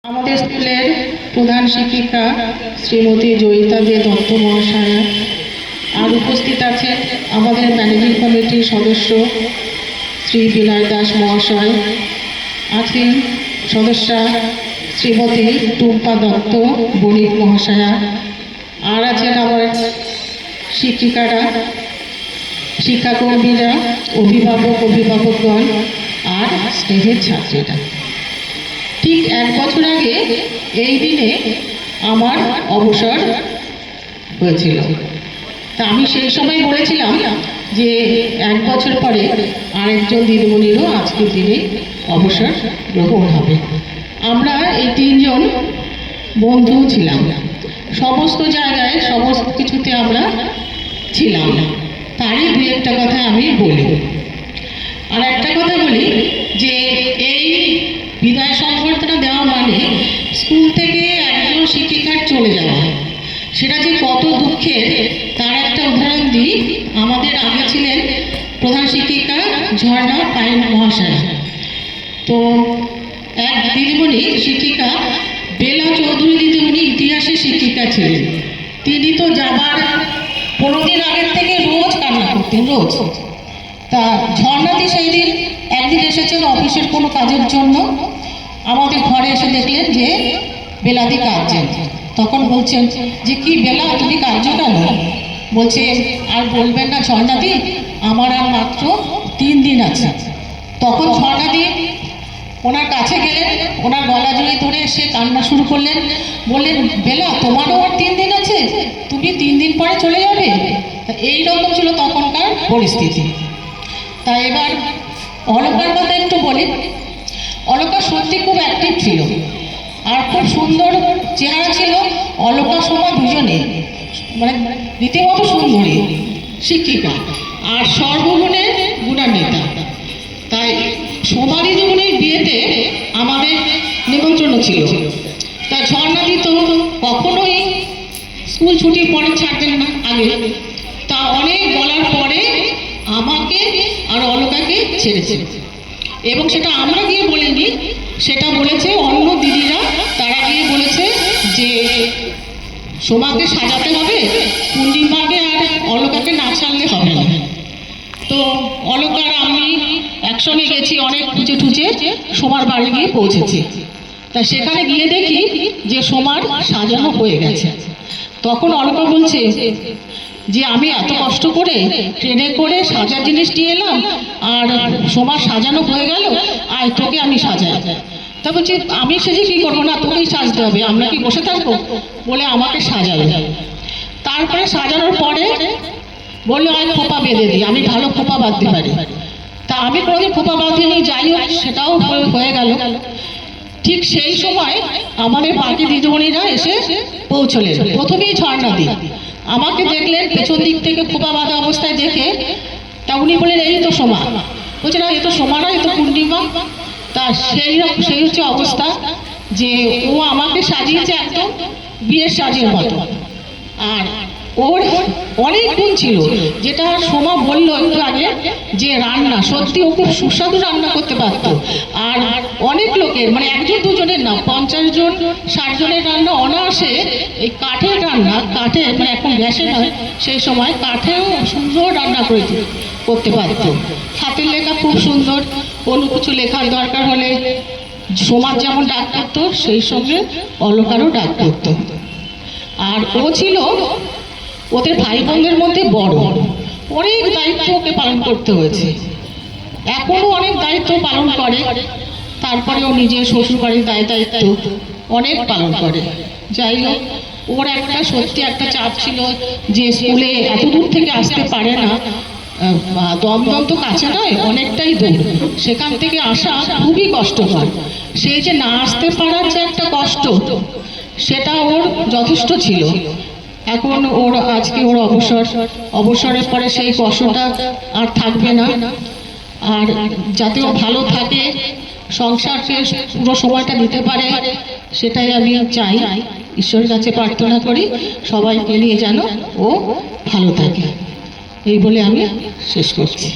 আমাদের স্কুলের প্রধান শিক্ষিকা শ্রীমতী জয়িতা দে দত্ত মহাশয়া আর উপস্থিত আছেন আমাদের ম্যানেজিং কমিটির সদস্য শ্রী বিনয় দাস মহাশয়, আছেন সদস্যা শ্রীমতী টুম্পা দত্ত বণিক মহাশয়া, আর আছেন আমার শিক্ষিকারা, শিক্ষাকর্মীরা, অভিভাবকগণ আর স্নেহের ছাত্রীরা। ঠিক 1 বছর আগে এই দিনে আমার অবসর হয়েছিল। তা আমি সেই সময় বলেছিলাম যে 1 বছর পরে আরেকজন দিদিমণিরও আজকের দিনে অবসর গ্রহণ হবে। আমরা এই 3 জন বন্ধু ছিলাম, সমস্ত জায়গায় সমস্ত কিছুতে আমরা ছিলাম। তারই 2-1টা কথা আমি বলি। আর একটা কথা বলি যে এই বিদায় সংবর্ধনা দেওয়া মানে স্কুল থেকে একজন শিক্ষিকার চলে যাওয়া, সেটা যে কত দুঃখের তার একটা উদাহরণ দিই। আমাদের আগে ছিলেন প্রধান শিক্ষিকা ঝর্ণা পায়েল মহাশয়। তো এক দিদিমণি শিক্ষিকা বেলা চৌধুরী দিদিমণি ইতিহাসের শিক্ষিকা ছিলেন। তিনি তো যাবার 15 দিন আগের থেকে রোজ কান্না করতেন, রোজ। তা ঝর্ণাদি সেই দিন একদিন এসেছেন অফিসের কোনো কাজের জন্য, আমাদের ঘরে এসে দেখলেন যে বেলাদি কাঁদছেন। তখন বলছেন যে কি বেলা, তুমি কাঁদছো কেন? বলছে আর বলবেন না ঝর্ণাদি, আমার আর মাত্র 3 দিন আছে। তখন ঝর্ণাদি ওনার কাছে গেলেন, ওনার গলা জড়িয়ে ধরে এসে কান্না শুরু করলেন, বললেন বেলা তোমারও আর 3 দিন আছে, তুমি 3 দিন পরে চলে যাবে। এইরকম ছিল তখনকার পরিস্থিতি। তা এবার অলকার কথা একটু বলি। অলকা সত্যি খুব অ্যাক্টিভ ছিল আর খুব সুন্দর চেহারা ছিল। অলকা সোমা দুজনে মানে রীতিমতো সুন্দরী শিক্ষিকা আর সর্বগুণে গুণান্বিতা। তাই সোমা দিদিমণির বিয়েতে আমাদের নিমন্ত্রণ ছিল। তা ঝর্ণাদি তো কখনোই স্কুল ছুটির পরে ছাড়বেন না আগে। তা অনেক বলার পরে আমাকে আর অলকাকে ছেড়েছে, এবং সেটা আমরা গিয়ে বলিনি, সেটা বলেছে অন্য দিদিরা। তারা গিয়ে বলেছে যে সোমাকে সাজাতে হবে, পূর্ণিমাকে আর অলকাকে না ছাড়লে হবে না। তো অলকার আমি একসঙ্গে গেছি, অনেক খুঁজে টুচে সোমার বাড়ি গিয়ে পৌঁছেছি। তা সেখানে গিয়ে দেখি যে সোমার সাজানো হয়ে গেছে। তখন অলকা বলছে যে আমি এত কষ্ট করে ট্রেনে করে সাজার জিনিস নিয়ে এলাম আর সোমার সাজানো হয়ে গেল, আর তোকে আমি সাজাই। তা বলছি আমি সেজে কি করবো, না তোকেই সাজতে হবে, আমরা কি বসে থাকবো, বলে আমাকে সাজাবে। তারপরে সাজানোর পরে বললো আমি খোপা বেঁধে দিই, আমি ভালো খোপা বাঁধতে পারি। তা আমি কোনোদিন খোপা বাঁধিনি, যাই হোক সেটাও হয়ে গেল। ঠিক সেই সময় আমাদের বাকি দিদিমণিরা এসে পৌঁছলেন। প্রথমেই ঝর্ণাদি আমাকে দেখলেন পেছন দিক থেকে খোপা বাঁধা অবস্থায় দেখে। তা উনি বললেন এই তো সোমা। বলছে না, এ তো সোমা না, এ তো পূর্ণিমা। তা সেই হচ্ছে অবস্থা যে ও আমাকে সাজিয়েছে একদম বিয়ের সাজের মতো। আর ওর অনেক গুণ ছিল, যেটা সোমা বললো একটু আগে, যে রান্না সত্যি ও খুব সুস্বাদু রান্না করতে পারত। আর অনেক লোকের মানে 1-2 জনের না, 50 জন 60 জনের রান্না অনায়াসে এই কাঠের রান্না, কাঠে মানে এখন গ্যাসে নয়, সেই সময় কাঠেও সুন্দর রান্না করতে পারত। হাতের লেখা খুব সুন্দর, কোনো কিছু লেখার দরকার হলে সোমার যেমন ডাক করতো সেই সঙ্গে অলকারও ডাক করতো। আর ও ছিল ওদের ভাই বোনদের মধ্যে বড়, অনেক দায়িত্ব ওকে পালন করতে হয়েছে, এখনো অনেক দায়িত্ব পালন করে। তারপরে ও নিজের শ্বশুর বাড়ির দায়িত্ব অনেক পালন করে। যাই হোক, ওর একটা সত্যি একটা চাপ ছিল যে স্কুলে এত দূর থেকে আসতে পারে না, দমদম তো কাছে নয়, অনেকটাই দূর, সেখান থেকে আসা খুবই কষ্টকর। সেই যে না আসতে পারার যে একটা কষ্ট, সেটা ওর যথেষ্ট ছিল। এখন ওর আজকে ওর অবসরের পরে সেই কষ্টটা আর থাকবে না। আর যাতে ও ভালো থাকে, সংসারকে পুরো সময়টা দিতে পারে, সেটাই আমি চাই, ঈশ্বরের কাছে প্রার্থনা করি সবাইকে নিয়ে যেন ও ভালো থাকে। এই বলে আমি শেষ করছি।